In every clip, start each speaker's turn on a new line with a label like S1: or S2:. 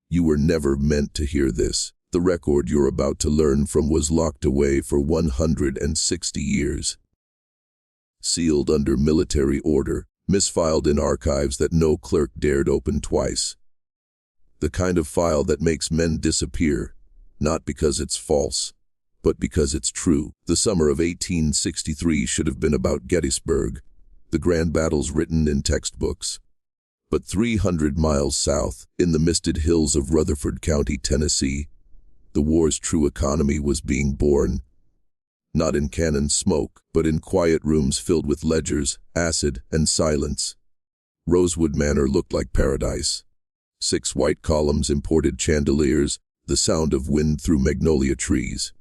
S1: You were never meant to hear this. The record you're about to learn from was locked away for 160 years. Sealed under military order, misfiled in archives that no clerk dared open twice. The kind of file that makes men disappear, not because it's false, but because it's true. The summer of 1863 should have been about Gettysburg, the grand battles written in textbooks. But 300 miles south, in the misted hills of Rutherford County, Tennessee, the war's true economy was being born. Not in cannon smoke, but in quiet rooms filled with ledgers, acid, and silence. Rosewood Manor looked like paradise. 6 white columns, imported chandeliers, the sound of wind through magnolia trees.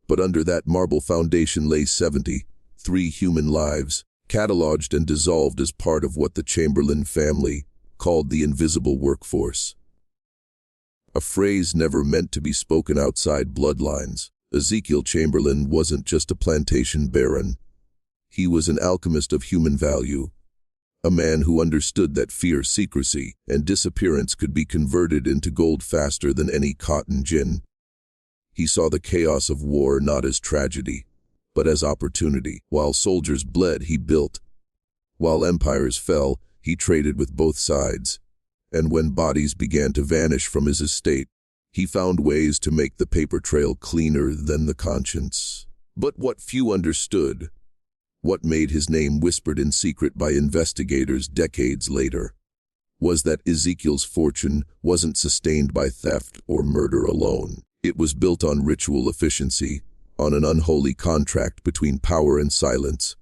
S1: But under that marble foundation lay 73 human lives, cataloged and dissolved as part of what the Chamberlain family called the invisible workforce. A phrase never meant to be spoken outside bloodlines. Ezekiel Chamberlain wasn't just a plantation baron. He was an alchemist of human value, a man who understood that fear, secrecy, and disappearance could be converted into gold faster than any cotton gin. He saw the chaos of war not as tragedy, but as opportunity. While soldiers bled, he built. While empires fell, he traded with both sides. And when bodies began to vanish from his estate, he found ways to make the paper trail cleaner than the conscience. But what few understood, what made his name whispered in secret by investigators decades later, was that Ezekiel's fortune wasn't sustained by theft or murder alone. It was built on ritual efficiency, on an unholy contract between power and silence.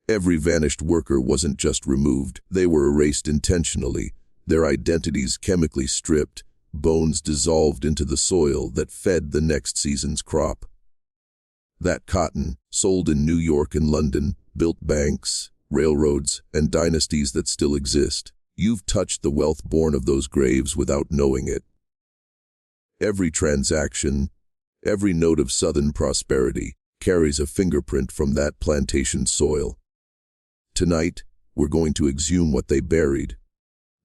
S1: Every vanished worker wasn't just removed, they were erased intentionally, their identities chemically stripped, bones dissolved into the soil that fed the next season's crop. That cotton, sold in New York and London, built banks, railroads, and dynasties that still exist. You've touched the wealth born of those graves without knowing it. Every transaction, every note of Southern prosperity, carries a fingerprint from that plantation soil. Tonight, we're going to exhume what they buried.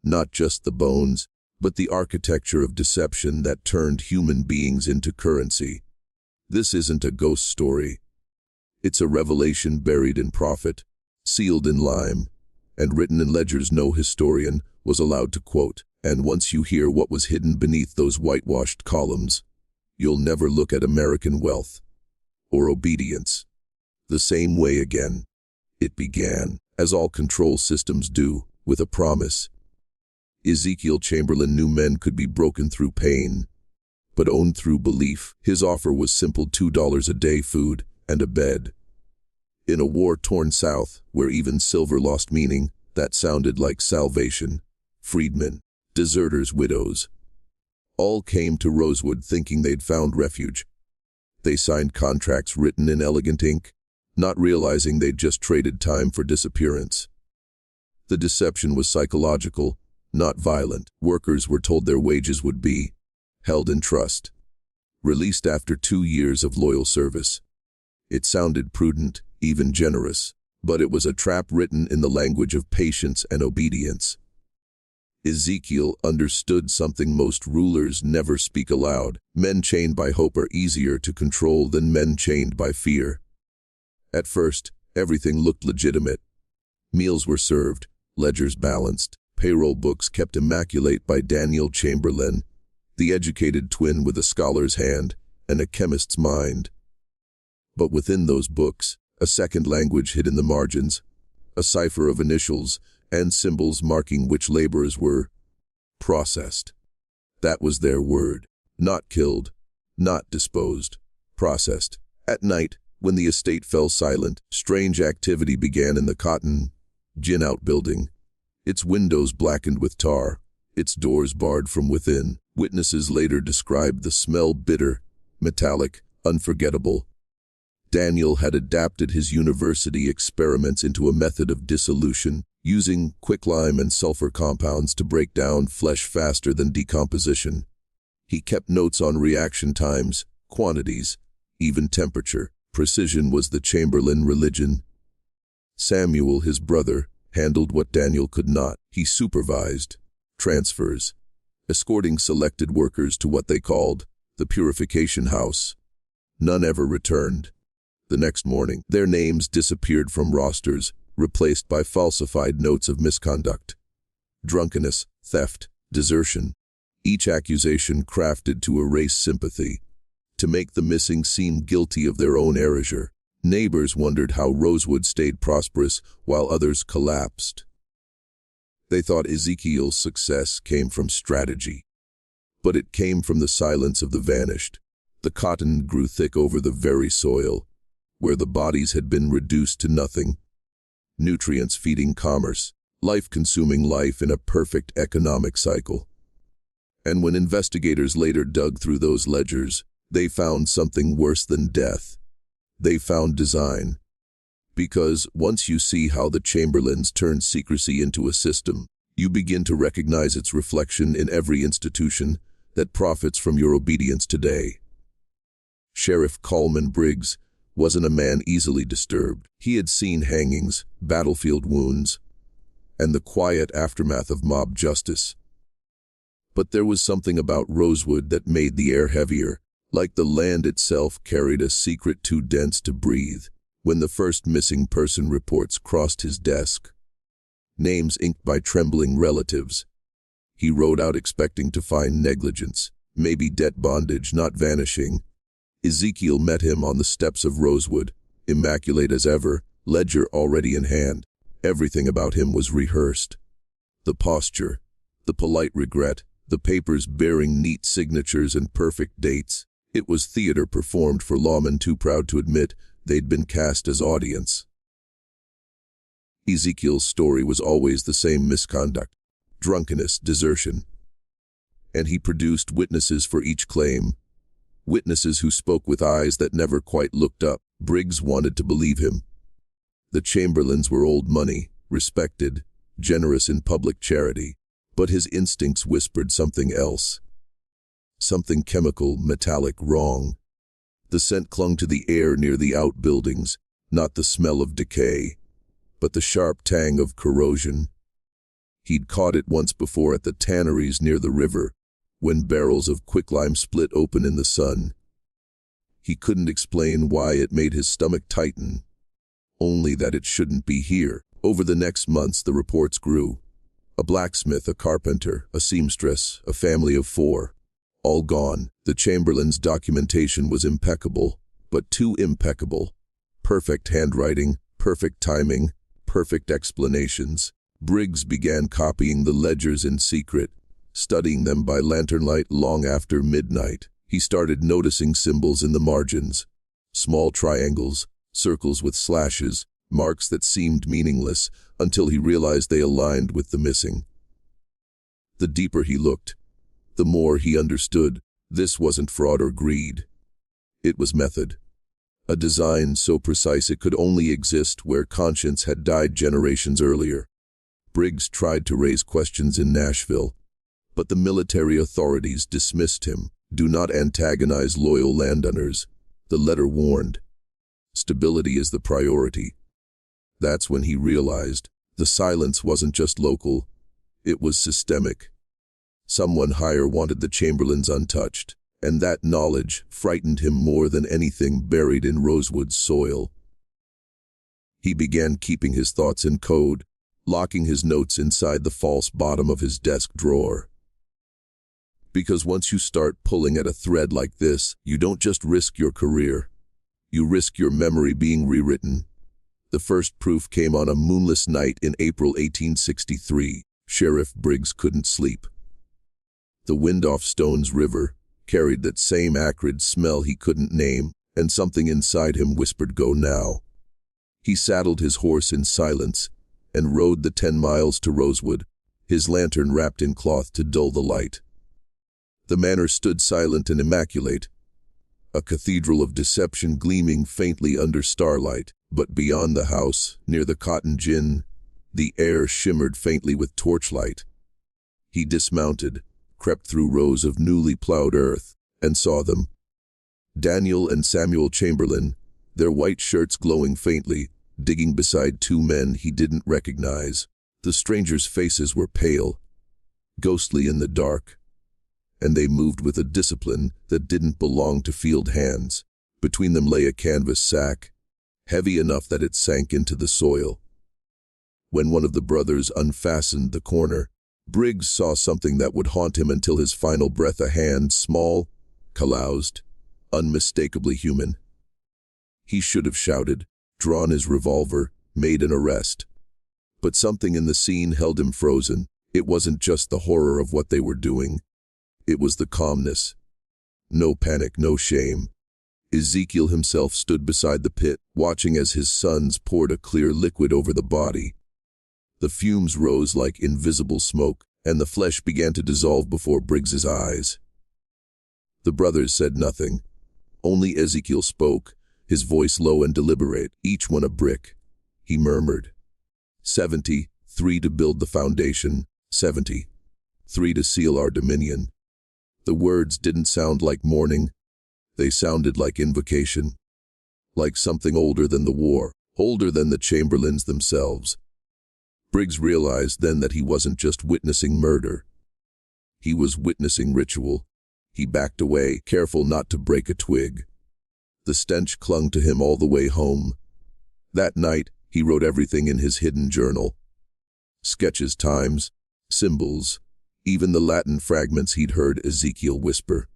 S1: Not just the bones, but the architecture of deception that turned human beings into currency. This isn't a ghost story. It's a revelation buried in profit, sealed in lime, and written in ledgers no historian was allowed to quote. And once you hear what was hidden beneath those whitewashed columns, you'll never look at American wealth or obedience the same way again. It began, as all control systems do, with a promise. Ezekiel Chamberlain knew men could be broken through pain, but owned through belief. His offer was simple: $2 a day, food, and a bed. In a war-torn South, where even silver lost meaning, that sounded like salvation. Freedmen, deserters, widows, all came to Rosewood thinking they'd found refuge. They signed contracts written in elegant ink, not realizing they'd just traded time for disappearance. The deception was psychological, not violent. Workers were told their wages would be held in trust, released after 2 years of loyal service. It sounded prudent, even generous, but it was a trap written in the language of patience and obedience. Ezekiel understood something most rulers never speak aloud. Men chained by hope are easier to control than men chained by fear. At first, everything looked legitimate. Meals were served, ledgers balanced, payroll books kept immaculate by Daniel Chamberlain, the educated twin with a scholar's hand and a chemist's mind. But within those books, a second language hid in the margins, a cipher of initials and symbols marking which laborers were processed. That was their word. Not killed, not disposed, processed. At night, when the estate fell silent, strange activity began in the cotton gin outbuilding. Its windows blackened with tar, its doors barred from within. Witnesses later described the smell bitter, metallic, unforgettable. Daniel had adapted his university experiments into a method of dissolution, using quicklime and sulfur compounds to break down flesh faster than decomposition. He kept notes on reaction times, quantities, even temperature. Precision was the Chamberlain religion. Samuel, his brother, handled what Daniel could not. He supervised transfers, escorting selected workers to what they called the purification house. None ever returned. The next morning, their names disappeared from rosters, replaced by falsified notes of misconduct. Drunkenness, theft, desertion. Each accusation crafted to erase sympathy, to make the missing seem guilty of their own erasure. Neighbors wondered how Rosewood stayed prosperous while others collapsed. They thought Ezekiel's success came from strategy, but it came from the silence of the vanished. The cotton grew thick over the very soil, where the bodies had been reduced to nothing. Nutrients feeding commerce, life consuming life in a perfect economic cycle. And when investigators later dug through those ledgers, they found something worse than death. They found design. Because once you see how the Chamberlains turned secrecy into a system, you begin to recognize its reflection in every institution that profits from your obedience today. Sheriff Coleman Briggs wasn't a man easily disturbed. He had seen hangings, battlefield wounds, and the quiet aftermath of mob justice. But there was something about Rosewood that made the air heavier, like the land itself carried a secret too dense to breathe. When the first missing person reports crossed his desk, names inked by trembling relatives, he rode out expecting to find negligence, maybe debt bondage, not vanishing. Ezekiel met him on the steps of Rosewood, immaculate as ever, ledger already in hand. Everything about him was rehearsed. The posture, the polite regret, the papers bearing neat signatures and perfect dates. It was theater performed for lawmen too proud to admit they'd been cast as audience. Ezekiel's story was always the same: misconduct, drunkenness, desertion. And he produced witnesses for each claim. Witnesses who spoke with eyes that never quite looked up. Briggs wanted to believe him. The Chamberlains were old money, respected, generous in public charity, but his instincts whispered something else. Something chemical, metallic, wrong. The scent clung to the air near the outbuildings, not the smell of decay, but the sharp tang of corrosion. He'd caught it once before at the tanneries near the river, when barrels of quicklime split open in the sun. He couldn't explain why it made his stomach tighten, only that it shouldn't be here. Over the next months the reports grew. A blacksmith, a carpenter, a seamstress, a family of 4. All gone. The Chamberlains' documentation was impeccable, but too impeccable. Perfect handwriting, perfect timing, perfect explanations. Briggs began copying the ledgers in secret, studying them by lanternlight long after midnight. He started noticing symbols in the margins. Small triangles, circles with slashes, marks that seemed meaningless until he realized they aligned with the missing. The deeper he looked, the more he understood. This wasn't fraud or greed. It was method. A design so precise it could only exist where conscience had died generations earlier. Briggs tried to raise questions in Nashville, but the military authorities dismissed him. Do not antagonize loyal landowners, the letter warned. Stability is the priority. That's when he realized the silence wasn't just local, it was systemic. Someone higher wanted the Chamberlains untouched, and that knowledge frightened him more than anything buried in Rosewood's soil. He began keeping his thoughts in code, locking his notes inside the false bottom of his desk drawer. Because once you start pulling at a thread like this, you don't just risk your career. You risk your memory being rewritten. The first proof came on a moonless night in April 1863. Sheriff Briggs couldn't sleep. The wind off Stone's River carried that same acrid smell he couldn't name, and something inside him whispered, "Go now." He saddled his horse in silence and rode the 10 miles to Rosewood, his lantern wrapped in cloth to dull the light. The manor stood silent and immaculate, a cathedral of deception gleaming faintly under starlight. But beyond the house, near the cotton gin, the air shimmered faintly with torchlight. He dismounted, crept through rows of newly plowed earth, and saw them. Daniel and Samuel Chamberlain, their white shirts glowing faintly, digging beside 2 men he didn't recognize. The strangers' faces were pale, ghostly in the dark, and they moved with a discipline that didn't belong to field hands. Between them lay a canvas sack, heavy enough that it sank into the soil. When one of the brothers unfastened the corner, Briggs saw something that would haunt him until his final breath: a hand, small, calloused, unmistakably human. He should have shouted, drawn his revolver, made an arrest. But something in the scene held him frozen. It wasn't just the horror of what they were doing. It was the calmness. No panic, no shame. Ezekiel himself stood beside the pit, watching as his sons poured a clear liquid over the body. The fumes rose like invisible smoke, and the flesh began to dissolve before Briggs's eyes. The brothers said nothing. Only Ezekiel spoke, his voice low and deliberate, each one a brick. He murmured, 70, 3 to build the foundation, 70, 3 to seal our dominion. The words didn't sound like mourning. They sounded like invocation. Like something older than the war, older than the Chamberlains themselves. Briggs realized then that he wasn't just witnessing murder. He was witnessing ritual. He backed away, careful not to break a twig. The stench clung to him all the way home. That night, he wrote everything in his hidden journal. Sketches, times, symbols, even the Latin fragments he'd heard Ezekiel whisper.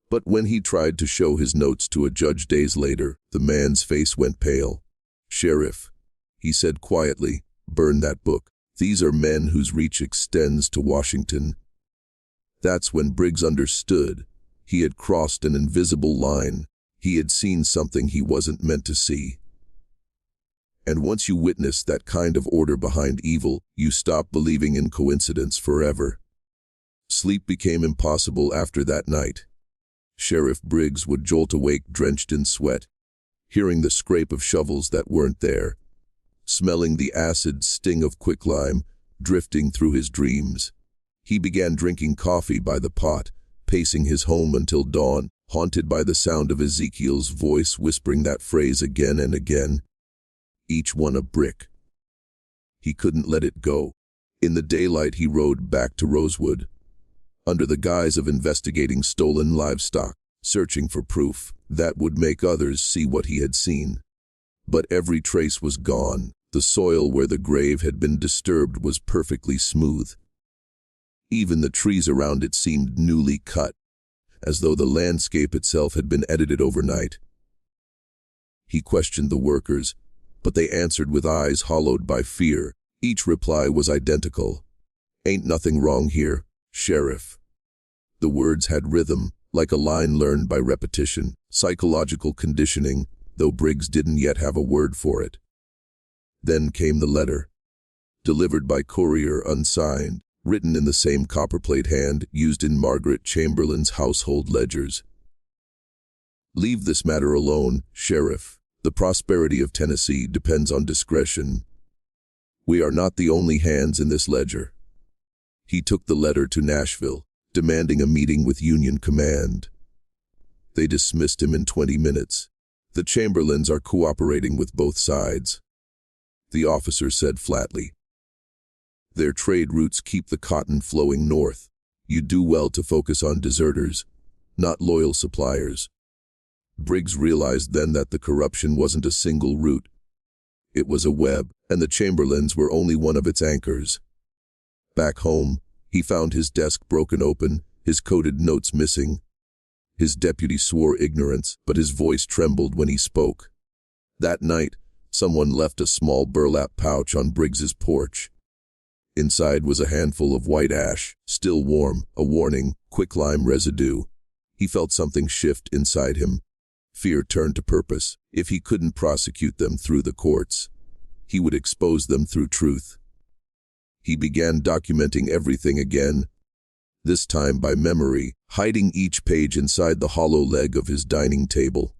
S1: But when he tried to show his notes to a judge days later, the man's face went pale. "Sheriff," he said quietly, "burn that book. These are men whose reach extends to Washington." That's when Briggs understood. He had crossed an invisible line. He had seen something he wasn't meant to see. And once you witness that kind of order behind evil, you stop believing in coincidence forever. Sleep became impossible after that night. Sheriff Briggs would jolt awake drenched in sweat, hearing the scrape of shovels that weren't there, smelling the acid sting of quicklime drifting through his dreams. He began drinking coffee by the pot, pacing his home until dawn, haunted by the sound of Ezekiel's voice whispering that phrase again and again. Each one a brick. He couldn't let it go. In the daylight he rode back to Rosewood, under the guise of investigating stolen livestock, searching for proof that would make others see what he had seen. But every trace was gone. The soil where the grave had been disturbed was perfectly smooth. Even the trees around it seemed newly cut, as though the landscape itself had been edited overnight. He questioned the workers, but they answered with eyes hollowed by fear. Each reply was identical. "Ain't nothing wrong here, Sheriff." The words had rhythm, like a line learned by repetition, psychological conditioning, though Briggs didn't yet have a word for it. Then came the letter, delivered by courier unsigned, written in the same copperplate hand used in Margaret Chamberlain's household ledgers. "Leave this matter alone, Sheriff. The prosperity of Tennessee depends on discretion. We are not the only hands in this ledger." He took the letter to Nashville, demanding a meeting with Union Command. They dismissed him in 20 minutes. "The Chamberlains are cooperating with both sides," the officer said flatly. "Their trade routes keep the cotton flowing north. You do well to focus on deserters, not loyal suppliers." Briggs realized then that the corruption wasn't a single route. It was a web, and the Chamberlains were only one of its anchors. Back home, he found his desk broken open, his coded notes missing. His deputy swore ignorance, but his voice trembled when he spoke. That night, someone left a small burlap pouch on Briggs's porch. Inside was a handful of white ash, still warm, a warning, quicklime residue. He felt something shift inside him. Fear turned to purpose. If he couldn't prosecute them through the courts, he would expose them through truth. He began documenting everything again, this time by memory, hiding each page inside the hollow leg of his dining table.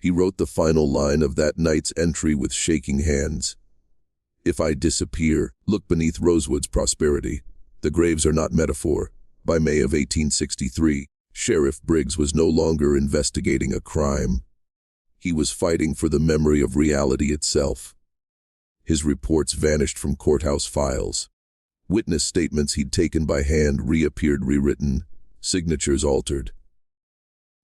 S1: He wrote the final line of that night's entry with shaking hands. "If I disappear, look beneath Rosewood's prosperity. The graves are not metaphor." By May of 1863, Sheriff Briggs was no longer investigating a crime. He was fighting for the memory of reality itself. His reports vanished from courthouse files. Witness statements he'd taken by hand reappeared rewritten. signatures altered.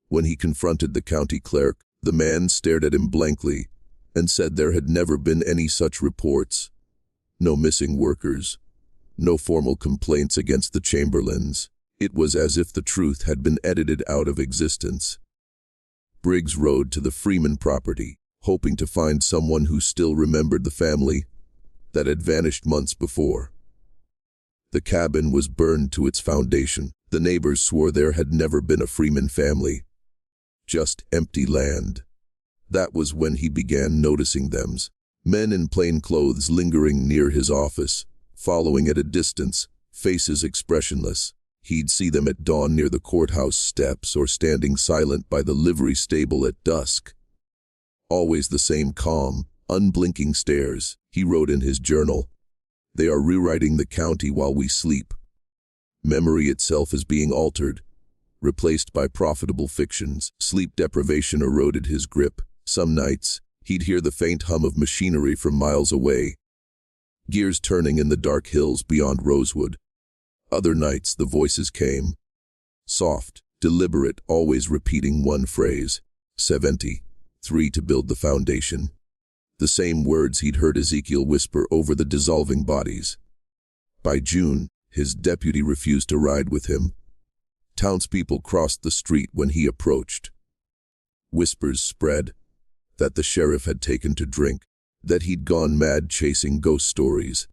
S1: When he confronted the county clerk, the man stared at him blankly and said there had never been any such reports. No missing workers. No formal complaints against the Chamberlains. It was as if the truth had been edited out of existence. Briggs rode to the Freeman property, hoping to find someone who still remembered the family that had vanished months before. The cabin was burned to its foundation. The neighbors swore there had never been a Freeman family. Just empty land. That was when he began noticing them. Men in plain clothes lingering near his office, following at a distance, faces expressionless. He'd see them at dawn near the courthouse steps or standing silent by the livery stable at dusk. Always the same calm, unblinking stares, he wrote in his journal. They are rewriting the county while we sleep. Memory itself is being altered, replaced by profitable fictions. Sleep deprivation eroded his grip. Some nights, he'd hear the faint hum of machinery from miles away, gears turning in the dark hills beyond Rosewood. Other nights the voices came, soft, deliberate, always repeating one phrase, 73 to build the foundation. The same words he'd heard Ezekiel whisper over the dissolving bodies. By June, his deputy refused to ride with him. Townspeople crossed the street when he approached. Whispers spread that the sheriff had taken to drink, that he'd gone mad chasing ghost stories.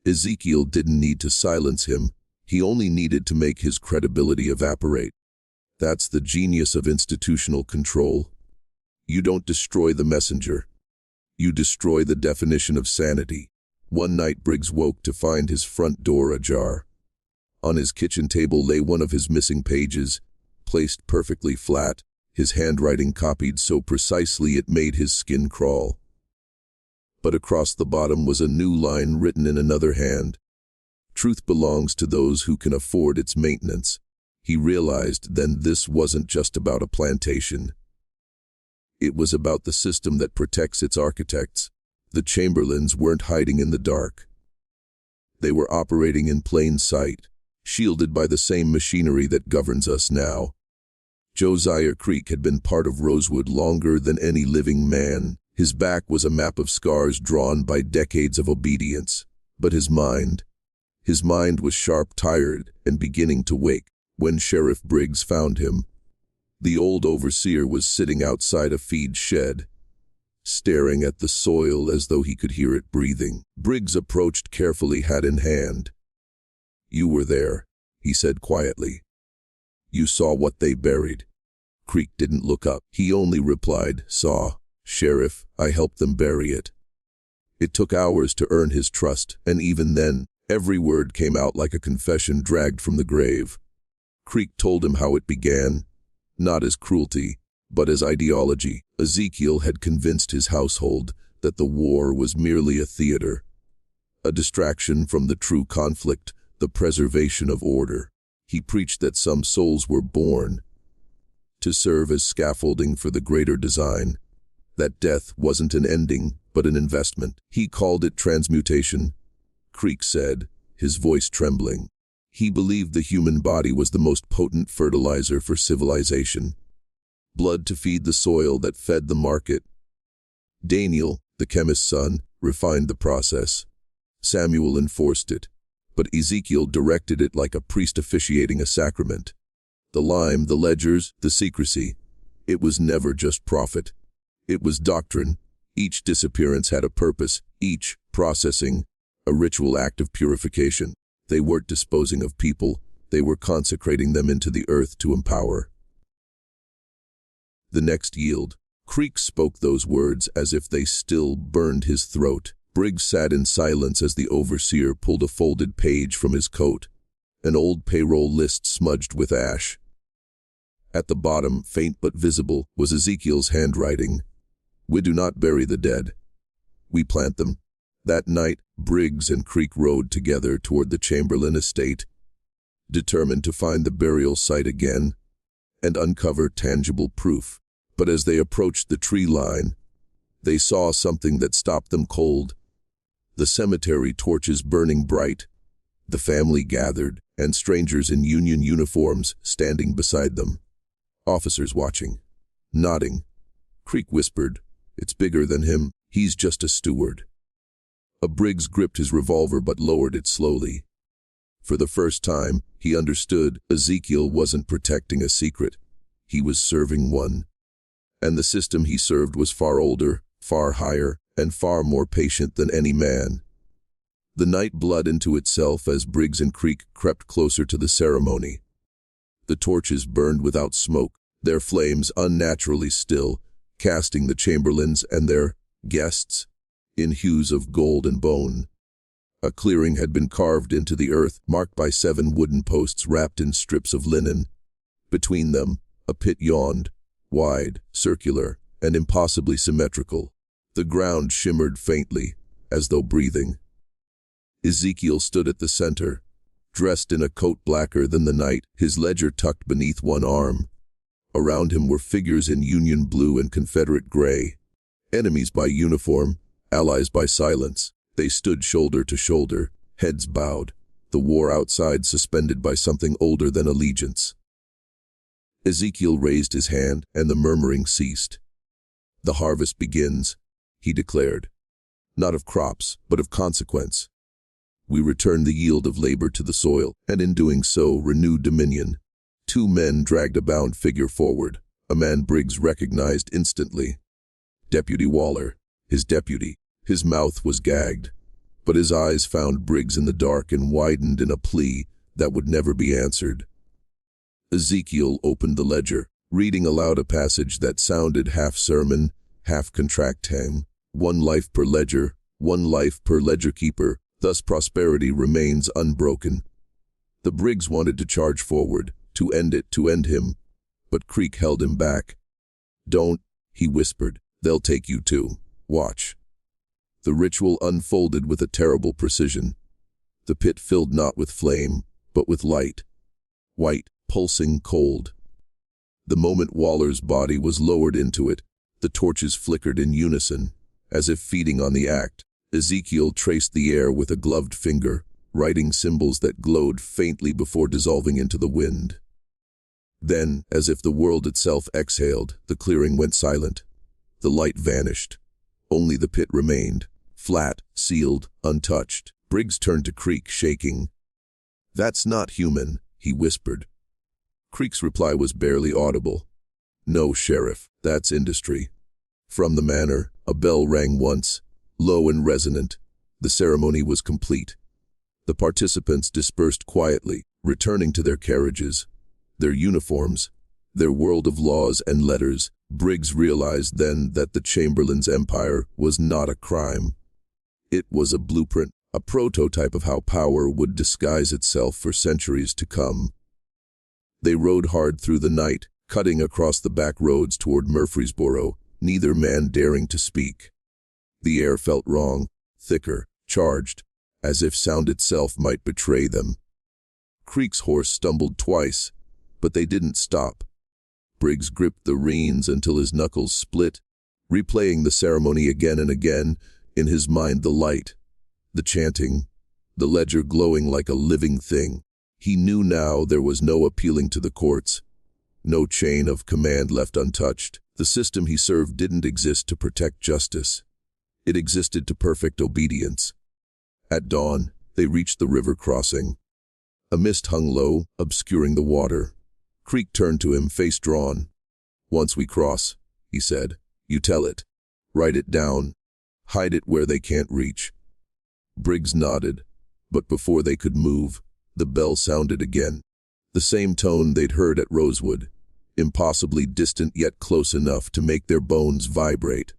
S1: Ezekiel didn't need to silence him, he only needed to make his credibility evaporate. That's the genius of institutional control. You don't destroy the messenger. You destroy the definition of sanity. One night Briggs woke to find his front door ajar. On his kitchen table lay one of his missing pages, placed perfectly flat, his handwriting copied so precisely it made his skin crawl. But across the bottom was a new line written in another hand. Truth belongs to those who can afford its maintenance. He realized then this wasn't just about a plantation. It was about the system that protects its architects. The Chamberlains weren't hiding in the dark. They were operating in plain sight, shielded by the same machinery that governs us now. Josiah Creek had been part of Rosewood longer than any living man. His back was a map of scars drawn by decades of obedience. But his mind was sharp, tired, and beginning to wake. When Sheriff Briggs found him, the old overseer was sitting outside a feed shed, staring at the soil as though he could hear it breathing. Briggs approached carefully, hat in hand. "You were there," he said quietly. "You saw what they buried." Creek didn't look up. He only replied, "Saw, Sheriff, I helped them bury it." It took hours to earn his trust, and even then, every word came out like a confession dragged from the grave. Creek told him how it began, not as cruelty, but as ideology. Ezekiel had convinced his household that the war was merely a theater, a distraction from the true conflict, the preservation of order. He preached that some souls were born to serve as scaffolding for the greater design, that death wasn't an ending, but an investment. He called it transmutation, Creek said, his voice trembling. He believed the human body was the most potent fertilizer for civilization. Blood to feed the soil that fed the market. Daniel, the chemist's son, refined the process. Samuel enforced it, but Ezekiel directed it like a priest officiating a sacrament. The lime, the ledgers, the secrecy. It was never just profit. It was doctrine. Each disappearance had a purpose, each processing, a ritual act of purification. They weren't disposing of people, they were consecrating them into the earth to empower. The next yield. Creek spoke those words as if they still burned his throat. Briggs sat in silence as the overseer pulled a folded page from his coat, an old payroll list smudged with ash. At the bottom, faint but visible, was Ezekiel's handwriting. "We do not bury the dead. We plant them." That night, Briggs and Creek rode together toward the Chamberlain estate, determined to find the burial site again and uncover tangible proof. But as they approached the tree line, they saw something that stopped them cold. The cemetery torches burning bright, The family gathered, and strangers in Union uniforms standing beside them. Officers watching, nodding. Creek whispered, "It's bigger than him, he's just a steward." A Briggs gripped his revolver but lowered it slowly. For the first time, he understood Ezekiel wasn't protecting a secret. He was serving one. And the system he served was far older, far higher, and far more patient than any man. The night bled into itself as Briggs and Creek crept closer to the ceremony. The torches burned without smoke, their flames unnaturally still, casting the Chamberlains and their guests in hues of gold and bone. A clearing had been carved into the earth, marked by 7 wooden posts wrapped in strips of linen. Between them, a pit yawned, wide, circular, and impossibly symmetrical. The ground shimmered faintly, as though breathing. Ezekiel stood at the center, dressed in a coat blacker than the night, his ledger tucked beneath one arm. Around him were figures in Union blue and Confederate gray. Enemies by uniform, allies by silence. They stood shoulder to shoulder, heads bowed, the war outside suspended by something older than allegiance. Ezekiel raised his hand, and the murmuring ceased. "The harvest begins," he declared. "Not of crops, but of consequence. We return the yield of labor to the soil, and in doing so renew dominion." 2 men dragged a bound figure forward, a man Briggs recognized instantly. Deputy Waller, his deputy. His mouth was gagged, but his eyes found Briggs in the dark and widened in a plea that would never be answered. Ezekiel opened the ledger, reading aloud a passage that sounded half sermon, half contract hymn. 1 life per ledger, 1 life per ledger keeper, thus prosperity remains unbroken. The Briggs wanted to charge forward, to end him, but Creek held him back. "Don't," he whispered, "they'll take you too. Watch." The ritual unfolded with a terrible precision. The pit filled not with flame, but with light. White, pulsing, cold. The moment Waller's body was lowered into it, the torches flickered in unison, as if feeding on the act. Ezekiel traced the air with a gloved finger, writing symbols that glowed faintly before dissolving into the wind. Then, as if the world itself exhaled, the clearing went silent. The light vanished. Only the pit remained. Flat, sealed, untouched. Briggs turned to Creek, shaking. "That's not human," he whispered. Creek's reply was barely audible. "No, Sheriff, that's industry." From the manor, a bell rang once, low and resonant. The ceremony was complete. The participants dispersed quietly, returning to their carriages, their uniforms, their world of laws and letters. Briggs realized then that the Chamberlain's empire was not a crime. It was a blueprint, a prototype of how power would disguise itself for centuries to come. They rode hard through the night, cutting across the back roads toward Murfreesboro, neither man daring to speak. The air felt wrong, thicker, charged, as if sound itself might betray them. Creek's horse stumbled twice, but they didn't stop. Briggs gripped the reins until his knuckles split, replaying the ceremony again and again, in his mind the light, the chanting, the ledger glowing like a living thing. He knew now there was no appealing to the courts, no chain of command left untouched. The system he served didn't exist to protect justice. It existed to perfect obedience. At dawn, they reached the river crossing. A mist hung low, obscuring the water. Creek turned to him, face drawn. "Once we cross," he said, "you tell it. Write it down. Hide it where they can't reach." Briggs nodded, but before they could move, the bell sounded again. The same tone they'd heard at Rosewood, impossibly distant yet close enough to make their bones vibrate.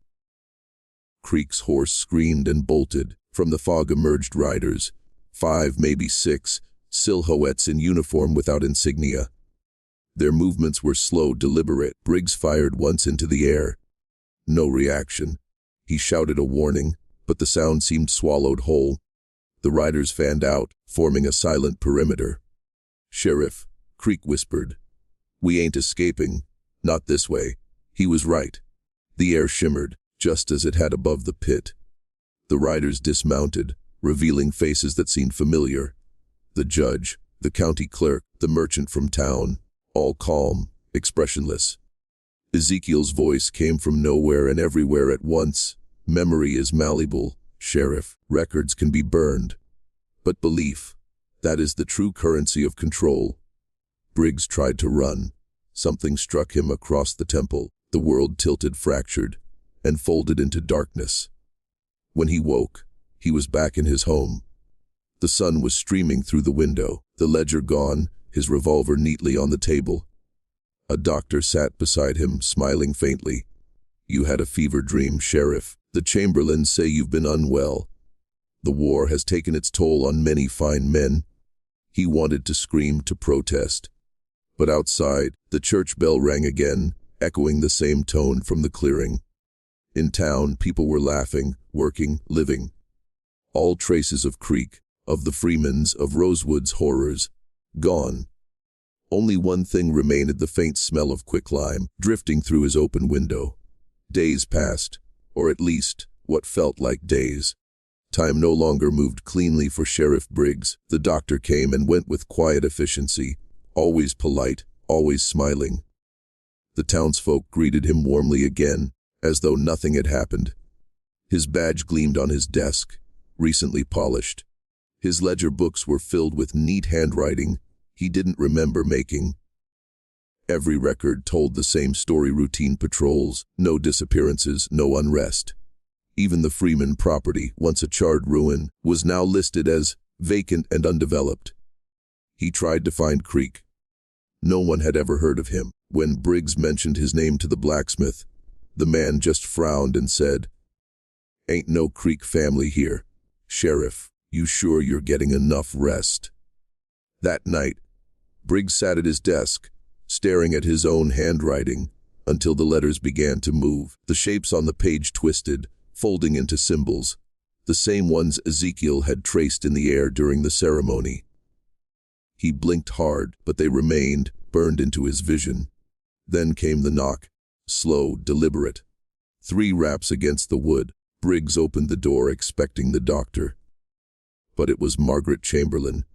S1: Creek's horse screamed and bolted. From the fog emerged riders, 5, maybe 6, silhouettes in uniform without insignia. Their movements were slow, deliberate. Briggs fired once into the air. No reaction. He shouted a warning, but the sound seemed swallowed whole. The riders fanned out, forming a silent perimeter. "Sheriff," Creek whispered, "we ain't escaping. Not this way." He was right. The air shimmered, just as it had above the pit. The riders dismounted, revealing faces that seemed familiar. The judge, the county clerk, the merchant from town, all calm, expressionless. Ezekiel's voice came from nowhere and everywhere at once. Memory is malleable, Sheriff. Records can be burned. But belief, that is the true currency of control. Briggs tried to run. Something struck him across the temple. The world tilted, fractured, and folded into darkness. When he woke, he was back in his home. The sun was streaming through the window, the ledger gone, his revolver neatly on the table. A doctor sat beside him, smiling faintly. "You had a fever dream, Sheriff. The Chamberlains say you've been unwell. The war has taken its toll on many fine men." He wanted to scream, to protest. But outside, the church bell rang again, echoing the same tone from the clearing. In town, people were laughing, working, living. All traces of Creek, of the Freemans, of Rosewood's horrors, gone. Only one thing remained, the faint smell of quicklime, drifting through his open window. Days passed, or at least, what felt like days. Time no longer moved cleanly for Sheriff Briggs. The doctor came and went with quiet efficiency, always polite, always smiling. The townsfolk greeted him warmly again, as though nothing had happened. His badge gleamed on his desk, recently polished. His ledger books were filled with neat handwriting he didn't remember making. Every record told the same story: routine patrols, no disappearances, no unrest. Even the Freeman property, once a charred ruin, was now listed as vacant and undeveloped. He tried to find Creek. No one had ever heard of him. When Briggs mentioned his name to the blacksmith, the man just frowned and said, "Ain't no Creek family here. Sheriff, you sure you're getting enough rest?" That night, Briggs sat at his desk, staring at his own handwriting, until the letters began to move. The shapes on the page twisted, folding into symbols, the same ones Ezekiel had traced in the air during the ceremony. He blinked hard, but they remained, burned into his vision. Then came the knock, slow, deliberate. 3 raps against the wood. Briggs opened the door, expecting the doctor. But it was Margaret Chamberlain,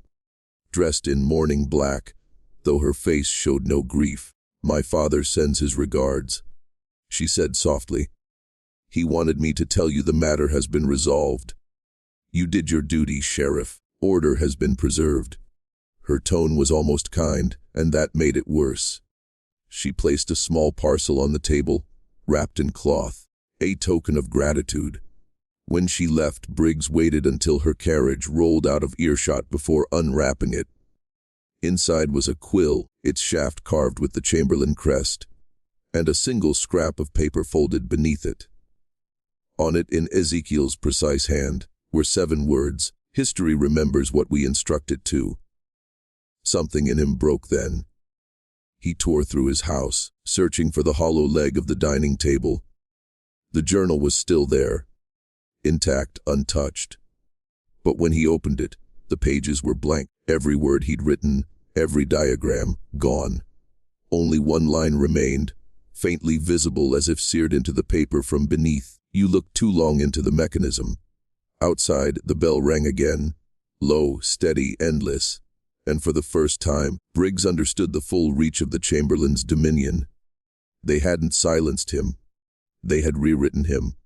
S1: dressed in mourning black, though her face showed no grief. "My father sends his regards," she said softly. "He wanted me to tell you the matter has been resolved. You did your duty, Sheriff. Order has been preserved." Her tone was almost kind, and that made it worse. She placed a small parcel on the table, wrapped in cloth, a token of gratitude. When she left, Briggs waited until her carriage rolled out of earshot before unwrapping it. Inside was a quill, its shaft carved with the Chamberlain crest, and a single scrap of paper folded beneath it. On it, in Ezekiel's precise hand, were 7 words: "History remembers what we instruct it to." Something in him broke then. He tore through his house, searching for the hollow leg of the dining table. The journal was still there, intact, untouched. But when he opened it, the pages were blank. Every word he'd written, every diagram, gone. Only one line remained, faintly visible as if seared into the paper from beneath. "You looked too long into the mechanism." Outside, the bell rang again, low, steady, endless. And for the first time, Briggs understood the full reach of the Chamberlain's dominion. They hadn't silenced him. They had rewritten him.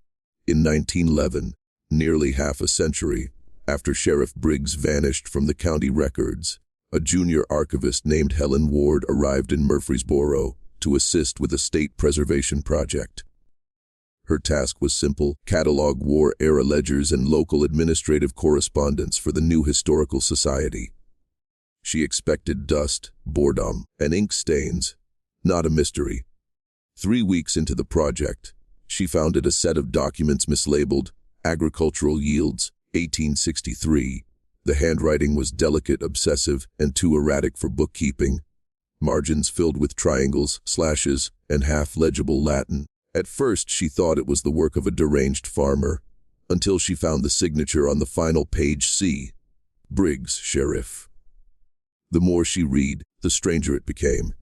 S1: In 1911, nearly half a century after Sheriff Briggs vanished from the county records, a junior archivist named Helen Ward arrived in Murfreesboro to assist with a state preservation project. Her task was simple: catalog war-era ledgers and local administrative correspondence for the new historical society. She expected dust, boredom, and ink stains, not a mystery. 3 weeks into the project, she founded a set of documents mislabeled "Agricultural Yields, 1863. The handwriting was delicate, obsessive, and too erratic for bookkeeping. Margins filled with triangles, slashes, and half-legible Latin. At first, she thought it was the work of a deranged farmer, until she found the signature on the final page: C. Briggs, Sheriff. The more she read, the stranger it became.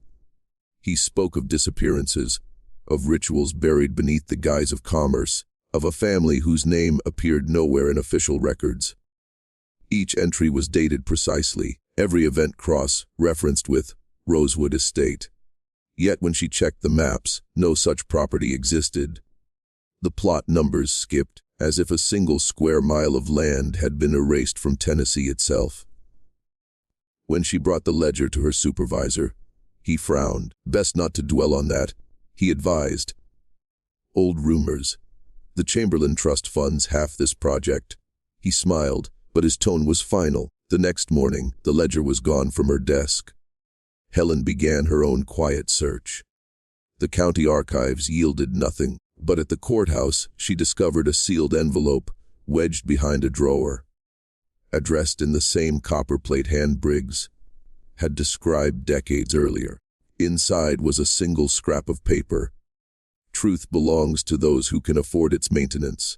S1: He spoke of disappearances, of rituals buried beneath the guise of commerce, of a family whose name appeared nowhere in official records. Each entry was dated precisely, Every event cross-referenced with Rosewood Estate. Yet when she checked the maps, no such property existed. The plot numbers skipped, as if a single square mile of land had been erased from Tennessee itself. When she brought the ledger to her supervisor, he frowned. Best not to dwell on that, he advised. Old rumors. The Chamberlain Trust funds half this project. He smiled, but his tone was final. The next morning, the ledger was gone from her desk. Helen began her own quiet search. The county archives yielded nothing, but at the courthouse she discovered a sealed envelope wedged behind a drawer. Addressed in the same copperplate hand Briggs had described decades earlier. Inside was a single scrap of paper. Truth belongs to those who can afford its maintenance.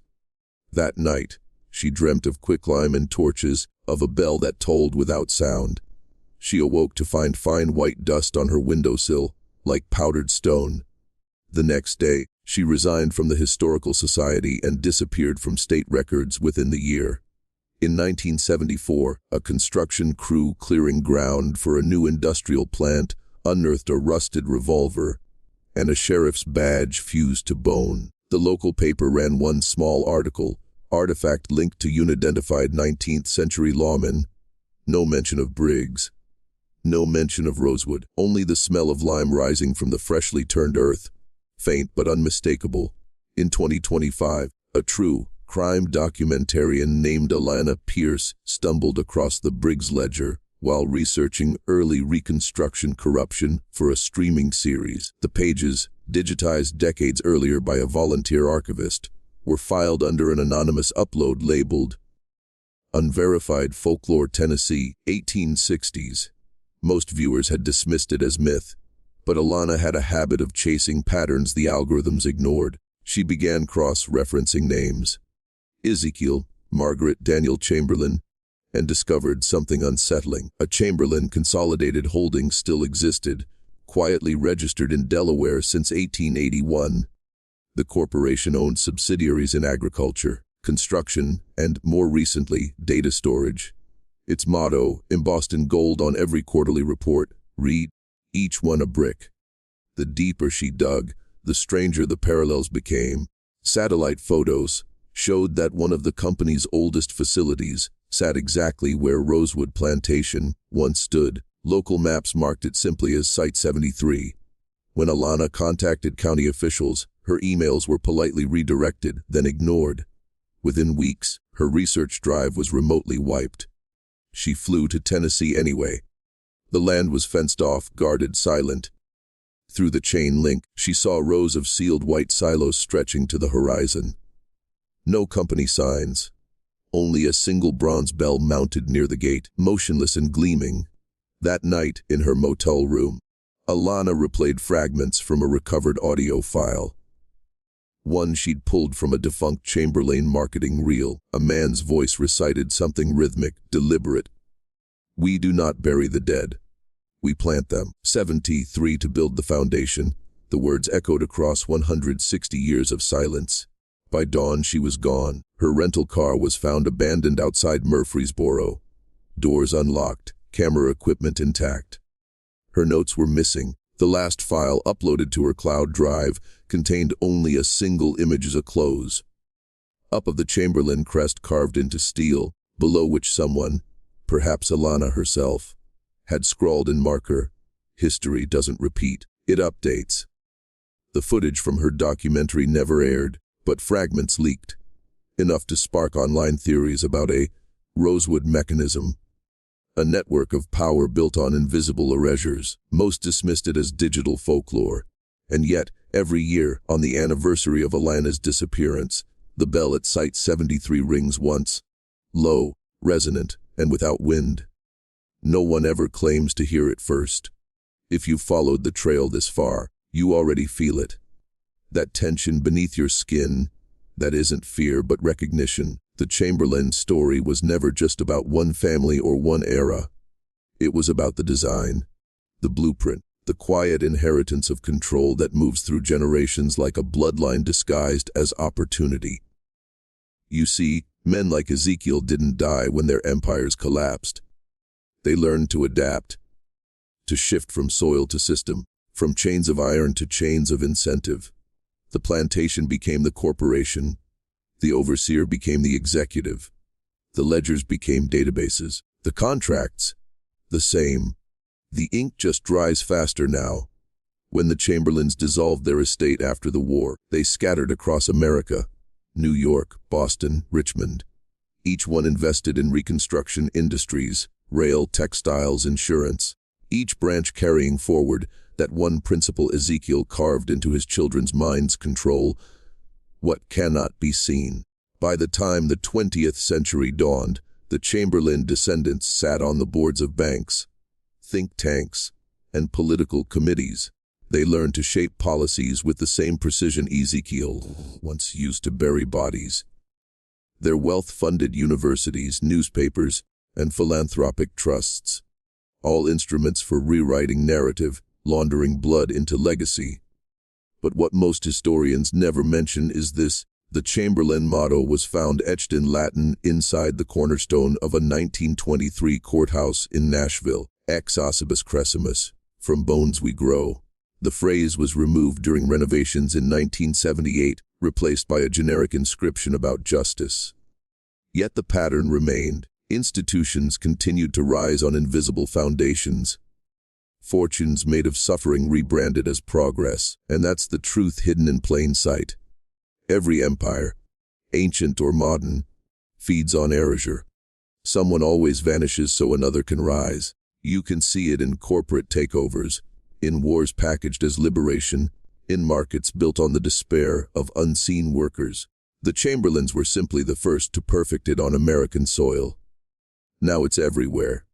S1: That night, she dreamt of quicklime and torches, of a bell that tolled without sound. She awoke to find fine white dust on her windowsill, like powdered stone. The next day, she resigned from the Historical Society and disappeared from state records within the year. In 1974, a construction crew clearing ground for a new industrial plant unearthed a rusted revolver and a sheriff's badge fused to bone. The local paper ran one small article, artifact linked to unidentified 19th century lawman. No mention of Briggs. No mention of Rosewood, only the smell of lime rising from the freshly turned earth, faint but unmistakable. In 2025, a true crime documentarian named Alana Pierce stumbled across the Briggs ledger while researching early Reconstruction corruption for a streaming series. The pages, digitized decades earlier by a volunteer archivist, were filed under an anonymous upload labeled Unverified Folklore Tennessee, 1860s. Most viewers had dismissed it as myth, but Alana had a habit of chasing patterns the algorithms ignored. She began cross-referencing names. Ezekiel, Margaret Daniel Chamberlain, and discovered something unsettling. A Chamberlain Consolidated holding still existed, quietly registered in Delaware since 1881. The corporation owned subsidiaries in agriculture, construction, and, more recently, data storage. Its motto, embossed in gold on every quarterly report, read, "Each one a brick." The deeper she dug, the stranger the parallels became. Satellite photos showed that one of the company's oldest facilities sat exactly where Rosewood Plantation once stood. Local maps marked it simply as Site 73. When Alana contacted county officials, her emails were politely redirected, then ignored. Within weeks, her research drive was remotely wiped. She flew to Tennessee anyway. The land was fenced off, guarded, silent. Through the chain link, she saw rows of sealed white silos stretching to the horizon. No company signs. Only a single bronze bell mounted near the gate, motionless and gleaming. That night, in her motel room, Alana replayed fragments from a recovered audio file. One she'd pulled from a defunct Chamberlain marketing reel. A man's voice recited something rhythmic, deliberate. "We do not bury the dead. We plant them." 73 to build the foundation. The words echoed across 160 years of silence. By dawn, she was gone. Her rental car was found abandoned outside Murfreesboro. Doors unlocked, camera equipment intact. Her notes were missing. The last file uploaded to her cloud drive contained only a single image as a close. Up of the Chamberlain crest carved into steel, below which someone, perhaps Alana herself, had scrawled in marker, "History doesn't repeat, it updates." The footage from her documentary never aired, but fragments leaked, enough to spark online theories about a Rosewood mechanism, a network of power built on invisible erasures. Most dismissed it as digital folklore, and yet, every year, on the anniversary of Alana's disappearance, the bell at Site 73 rings once, low, resonant, and without wind. No one ever claims to hear it first. If you've followed the trail this far, you already feel it. That tension beneath your skin, that isn't fear but recognition. The Chamberlain story was never just about one family or one era. It was about the design, the blueprint, the quiet inheritance of control that moves through generations like a bloodline disguised as opportunity. You see, men like Ezekiel didn't die when their empires collapsed. They learned to adapt, to shift from soil to system, from chains of iron to chains of incentive. The plantation became the corporation. The overseer became the executive. The ledgers became databases. The contracts, the same. The ink just dries faster now. When the Chamberlains dissolved their estate after the war, they scattered across America, New York, Boston, Richmond. Each one invested in reconstruction industries, rail, textiles, insurance. Each branch carrying forward that one principle Ezekiel carved into his children's minds: control what cannot be seen. By the time the 20th century dawned, the Chamberlain descendants sat on the boards of banks, think tanks, and political committees. They learned to shape policies with the same precision Ezekiel once used to bury bodies. Their wealth funded universities, newspapers, and philanthropic trusts, all instruments for rewriting narrative, laundering blood into legacy. But what most historians never mention is this: the Chamberlain motto was found etched in Latin inside the cornerstone of a 1923 courthouse in Nashville, ex ossibus crescimus, from bones we grow. The phrase was removed during renovations in 1978, replaced by a generic inscription about justice. Yet the pattern remained. Institutions continued to rise on invisible foundations. Fortunes made of suffering rebranded as progress, and that's the truth hidden in plain sight. Every empire, ancient or modern, feeds on erasure. Someone always vanishes so another can rise. You can see it in corporate takeovers, in wars packaged as liberation, in markets built on the despair of unseen workers. The Chamberlains were simply the first to perfect it on American soil. Now it's everywhere.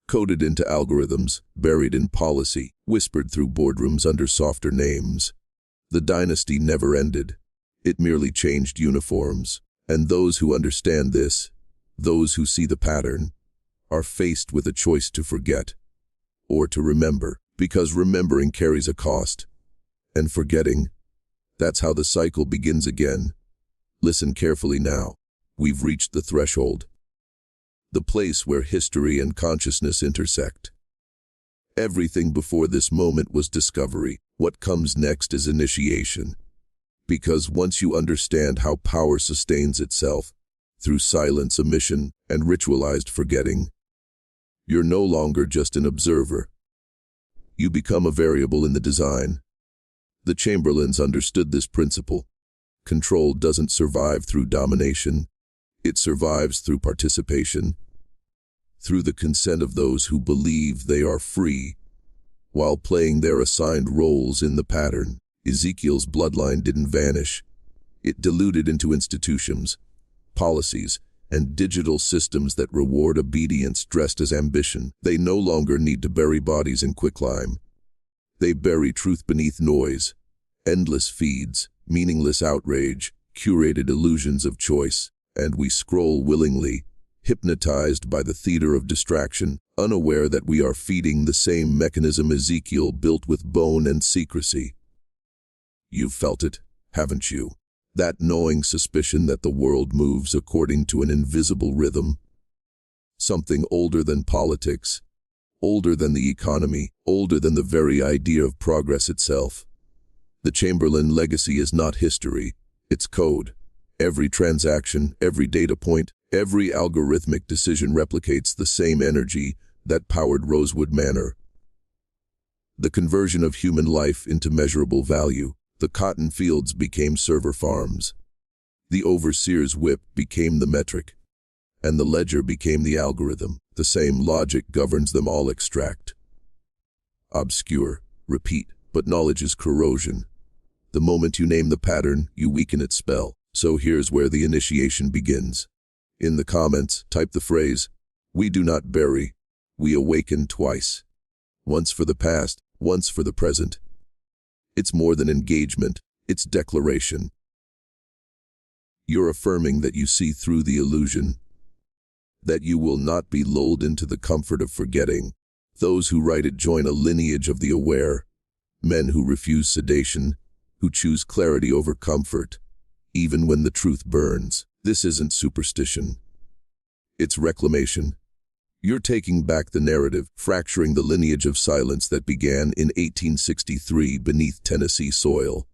S1: Coded into algorithms, buried in policy, whispered through boardrooms under softer names. The dynasty never ended. It merely changed uniforms. And those who understand this, those who see the pattern, are faced with a choice to forget or to remember, because remembering carries a cost. And forgetting, that's how the cycle begins again. Listen carefully now. We've reached the threshold. The place where history and consciousness intersect. Everything before this moment was discovery. What comes next is initiation. Because once you understand how power sustains itself, through silent submission and ritualized forgetting, you're no longer just an observer. You become a variable in the design. The Chamberlains understood this principle. Control doesn't survive through domination. It survives through participation, through the consent of those who believe they are free, while playing their assigned roles in the pattern. Ezekiel's bloodline didn't vanish. It diluted into institutions, policies, and digital systems that reward obedience dressed as ambition. They no longer need to bury bodies in quicklime. They bury truth beneath noise, endless feeds, meaningless outrage, curated illusions of choice, and we scroll willingly, hypnotized by the theater of distraction, unaware that we are feeding the same mechanism Ezekiel built with bone and secrecy. You've felt it, haven't you? That gnawing suspicion that the world moves according to an invisible rhythm. Something older than politics, older than the economy, older than the very idea of progress itself. The Chamberlain legacy is not history, it's code. Every transaction, every data point, every algorithmic decision replicates the same energy that powered Rosewood Manor. The conversion of human life into measurable value. The cotton fields became server farms. The overseer's whip became the metric, and the ledger became the algorithm. The same logic governs them all. Extract, obscure, repeat, but knowledge is corrosion. The moment you name the pattern, you weaken its spell. So here's where the initiation begins. In the comments, type the phrase, "We do not bury, we awaken" twice. Once for the past, once for the present. It's more than engagement, it's declaration. You're affirming that you see through the illusion, that you will not be lulled into the comfort of forgetting. Those who write it join a lineage of the aware, men who refuse sedation, who choose clarity over comfort, even when the truth burns. This isn't superstition. It's reclamation. You're taking back the narrative, fracturing the lineage of silence that began in 1863 beneath Tennessee soil.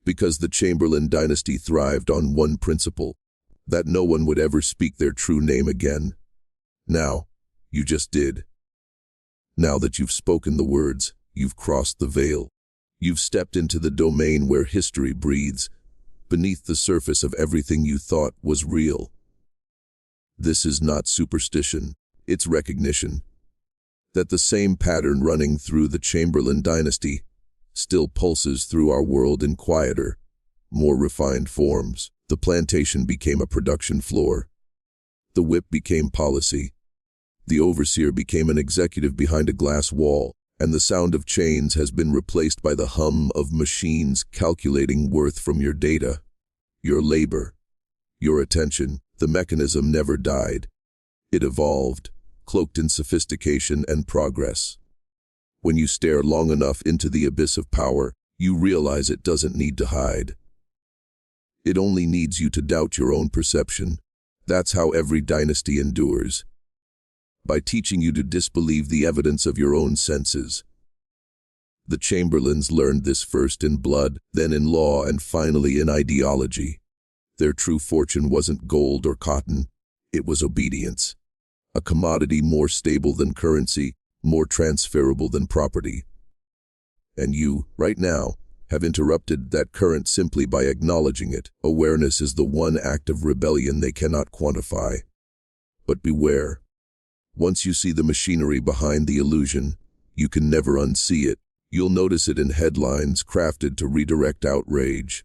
S1: Because the Chamberlain Dynasty thrived on one principle, that no one would ever speak their true name again. Now, you just did. Now that you've spoken the words, you've crossed the veil. You've stepped into the domain where history breathes, beneath the surface of everything you thought was real. This is not superstition, it's recognition. That the same pattern running through the Chamberlain Dynasty still pulses through our world in quieter, more refined forms. The plantation became a production floor. The whip became policy. The overseer became an executive behind a glass wall, and the sound of chains has been replaced by the hum of machines calculating worth from your data, your labor, your attention. The mechanism never died. It evolved, cloaked in sophistication and progress. When you stare long enough into the abyss of power, you realize it doesn't need to hide. It only needs you to doubt your own perception. That's how every dynasty endures. By teaching you to disbelieve the evidence of your own senses. The Chamberlains learned this first in blood, then in law, and finally in ideology. Their true fortune wasn't gold or cotton, it was obedience. A commodity more stable than currency, more transferable than property. And you, right now, have interrupted that current simply by acknowledging it. Awareness is the one act of rebellion they cannot quantify. But beware. Once you see the machinery behind the illusion, you can never unsee it. You'll notice it in headlines crafted to redirect outrage,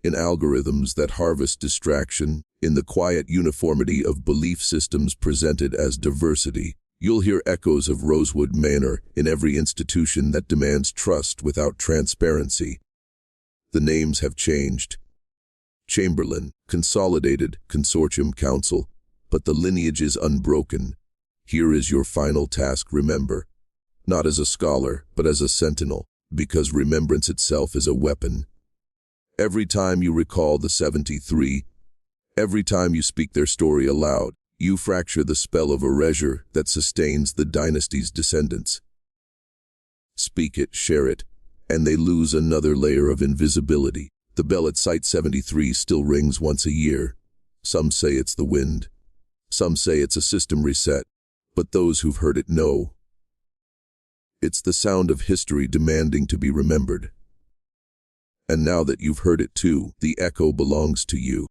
S1: in algorithms that harvest distraction, in the quiet uniformity of belief systems presented as diversity. You'll hear echoes of Rosewood Manor in every institution that demands trust without transparency. The names have changed. Chamberlain, Consolidated, Consortium Council, but the lineage is unbroken. Here is your final task, remember. Not as a scholar, but as a sentinel, because remembrance itself is a weapon. Every time you recall the 73, every time you speak their story aloud, you fracture the spell of erasure that sustains the dynasty's descendants. Speak it, share it, and they lose another layer of invisibility. The bell at Site 73 still rings once a year. Some say it's the wind. Some say it's a system reset. But those who've heard it know. It's the sound of history demanding to be remembered. And now that you've heard it too, the echo belongs to you.